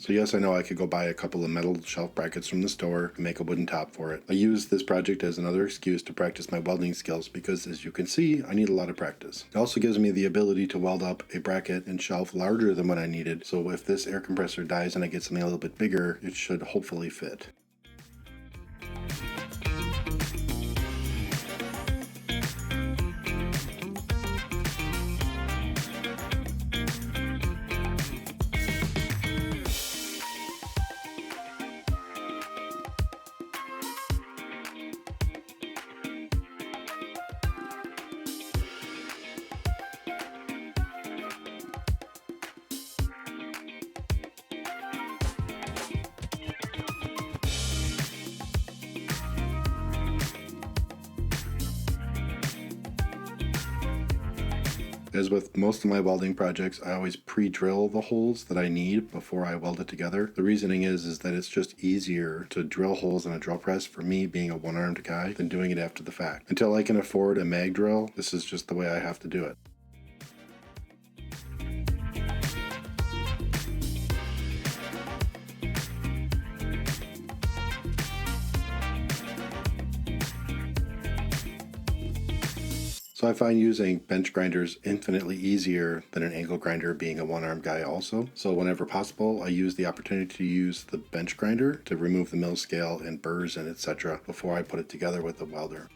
So yes, I know I could go buy a couple of metal shelf brackets from the store and make a wooden top for it. I use this project as another excuse to practice my welding skills because, as you can see, I need a lot of practice. It also gives me the ability to weld up a bracket and shelf larger than what I needed, so if this air compressor dies and I get something a little bit bigger, it should hopefully fit. As with most of my welding projects, I always pre-drill the holes that I need before I weld it together. The reasoning is that it's just easier to drill holes in a drill press for me being a one-armed guy than doing it after the fact. Until I can afford a mag drill, this is just the way I have to do it. So I find using bench grinders infinitely easier than an angle grinder, being a one-armed guy also. So whenever possible, I use the opportunity to use the bench grinder to remove the mill scale and burrs and etc. before I put it together with the welder.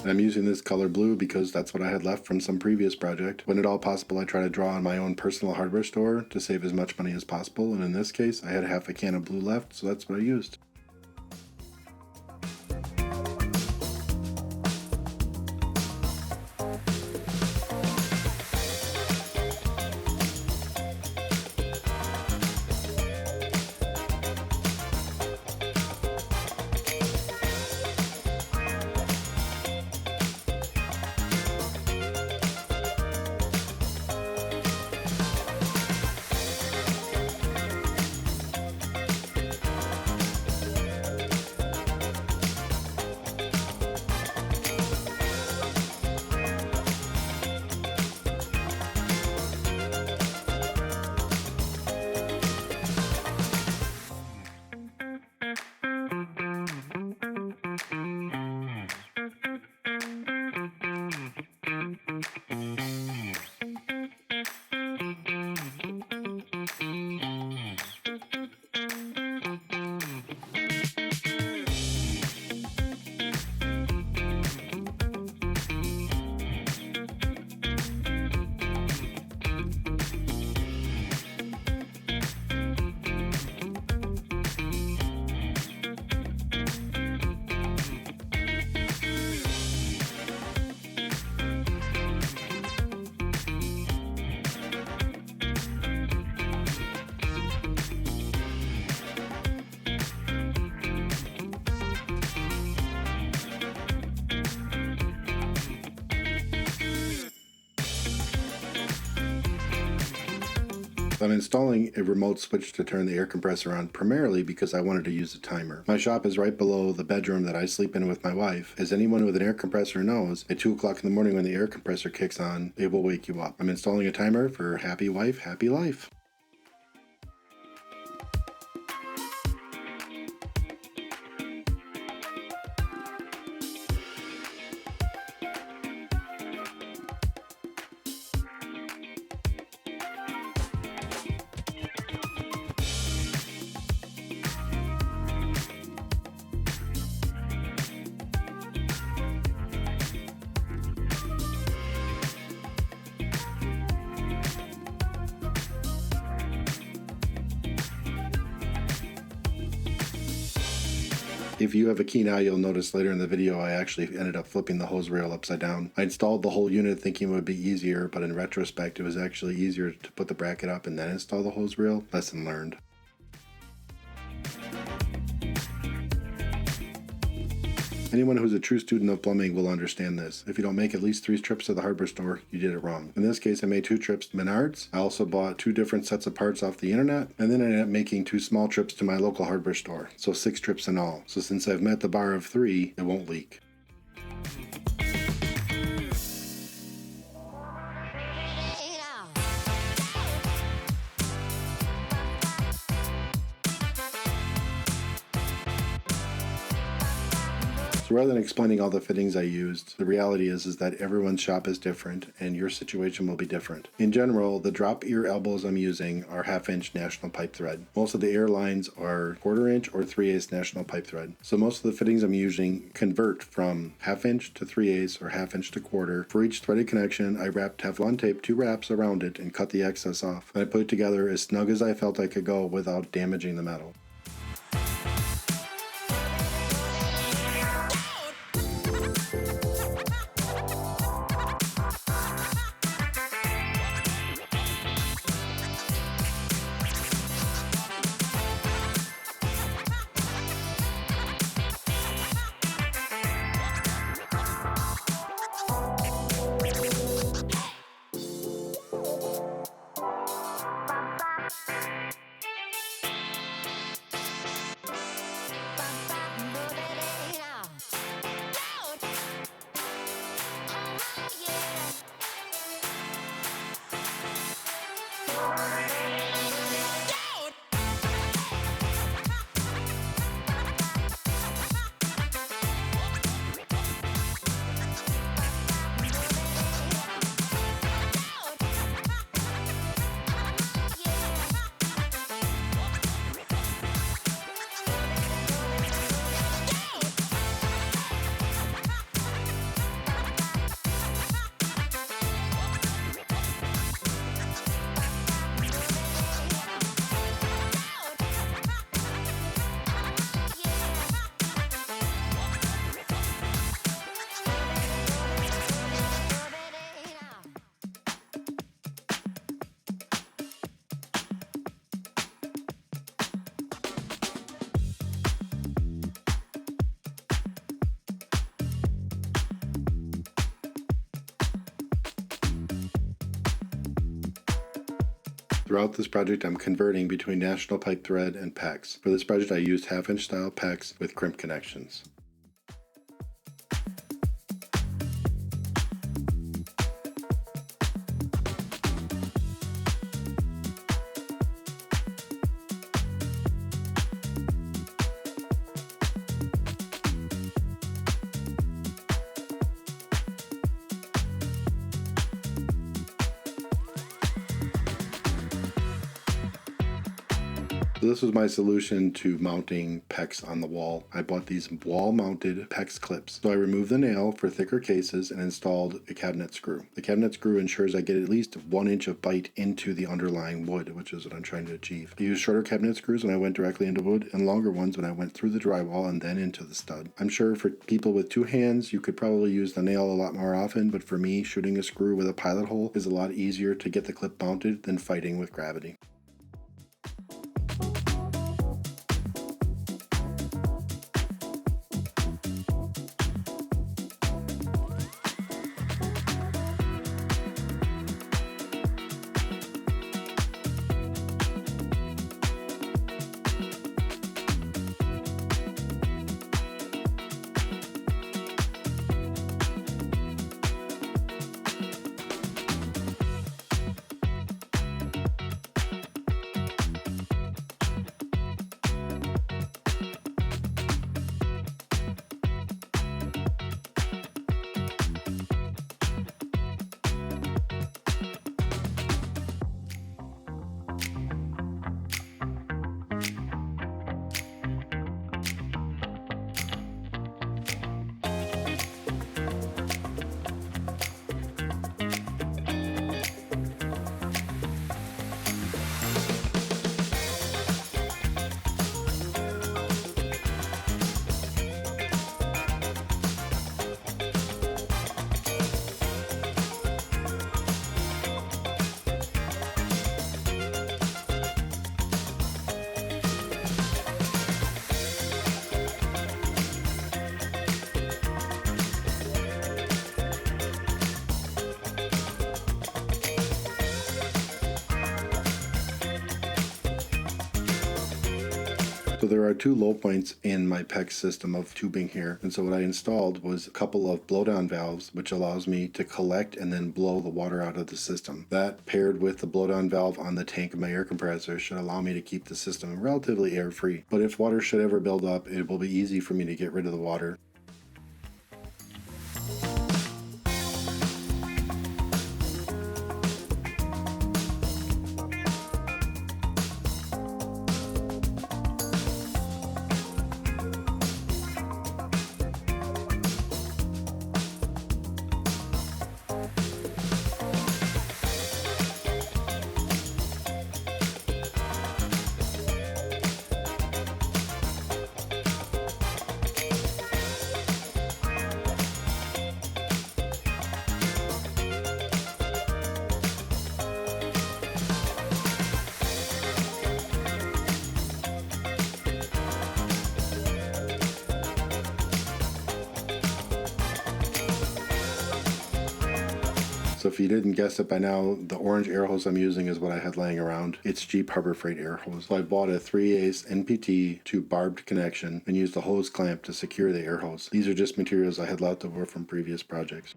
I'm using this color blue because that's what I had left from some previous project. When at all possible, I try to draw on my own personal hardware store to save as much money as possible, and in this case, I had half a can of blue left, so that's what I used. I'm installing a remote switch to turn the air compressor on primarily because I wanted to use a timer. My shop is right below the bedroom that I sleep in with my wife. As anyone with an air compressor knows, at 2 o'clock in the morning when the air compressor kicks on, it will wake you up. I'm installing a timer for happy wife, happy life. If you have a keen eye, you'll notice later in the video I actually ended up flipping the hose rail upside down. I installed the whole unit thinking it would be easier, but in retrospect it was actually easier to put the bracket up and then install the hose rail. Lesson learned. Anyone who's a true student of plumbing will understand this. If you don't make at least 3 trips to the hardware store, you did it wrong. In this case, I made 2 trips to Menards. I also bought 2 different sets of parts off the internet, and then I ended up making 2 small trips to my local hardware store. So 6 trips in all. So since I've met the bar of 3, it won't leak. So rather than explaining all the fittings I used, the reality is that everyone's shop is different and your situation will be different. In general, the drop ear elbows I'm using are 1/2-inch national pipe thread. Most of the air lines are 1/4-inch or 3/8 national pipe thread. So most of the fittings I'm using convert from 1/2-inch to 3/8 or 1/2-inch to 1/4. For each threaded connection, I wrapped Teflon tape 2 wraps around it and cut the excess off. And I put it together as snug as I felt I could go without damaging the metal. Throughout this project, I'm converting between national pipe thread and PEX. For this project, I used 1/2-inch style PEX with crimp connections. So this was my solution to mounting PEX on the wall. I bought these wall-mounted PEX clips. So I removed the nail for thicker cases and installed a cabinet screw. The cabinet screw ensures I get at least 1 inch of bite into the underlying wood, which is what I'm trying to achieve. I used shorter cabinet screws when I went directly into wood and longer ones when I went through the drywall and then into the stud. I'm sure for people with 2 hands, you could probably use the nail a lot more often, but for me, shooting a screw with a pilot hole is a lot easier to get the clip mounted than fighting with gravity. So there are two low points in my PEX system of tubing here, and so what I installed was a couple of blowdown valves, which allows me to collect and then blow the water out of the system. That, paired with the blowdown valve on the tank of my air compressor, should allow me to keep the system relatively air-free. But if water should ever build up, it will be easy for me to get rid of the water. So if you didn't guess it by now, the orange air hose I'm using is what I had laying around. It's Jeep Harbor Freight air hose. So I bought a 3/8 NPT to barbed connection and used a hose clamp to secure the air hose. These are just materials I had left over from previous projects.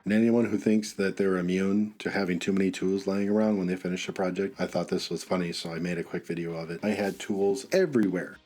And anyone who thinks that they're immune to having too many tools laying around when they finish a project, I thought this was funny, so I made a quick video of it. I had tools everywhere.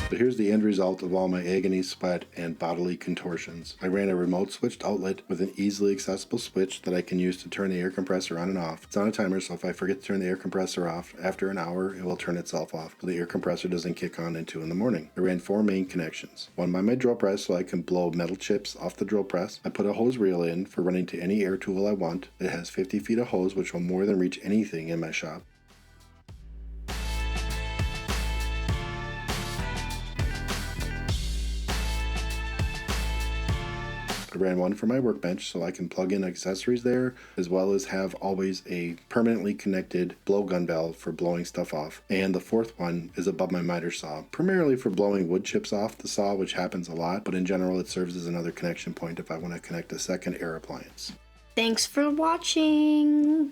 But here's the end result of all my agony, sweat, and bodily contortions. I ran a remote switched outlet with an easily accessible switch that I can use to turn the air compressor on and off. It's on a timer, so if I forget to turn the air compressor off, after an hour it will turn itself off, so the air compressor doesn't kick on at 2 in the morning. I ran 4 main connections. One by my drill press so I can blow metal chips off the drill press. I put a hose reel in for running to any air tool I want. It has 50 feet of hose, which will more than reach anything in my shop. I ran one for my workbench so I can plug in accessories there, as well as have always a permanently connected blowgun valve for blowing stuff off. And the fourth one is above my miter saw, primarily for blowing wood chips off the saw, which happens a lot, but in general it serves as another connection point if I want to connect a second air appliance. Thanks for watching!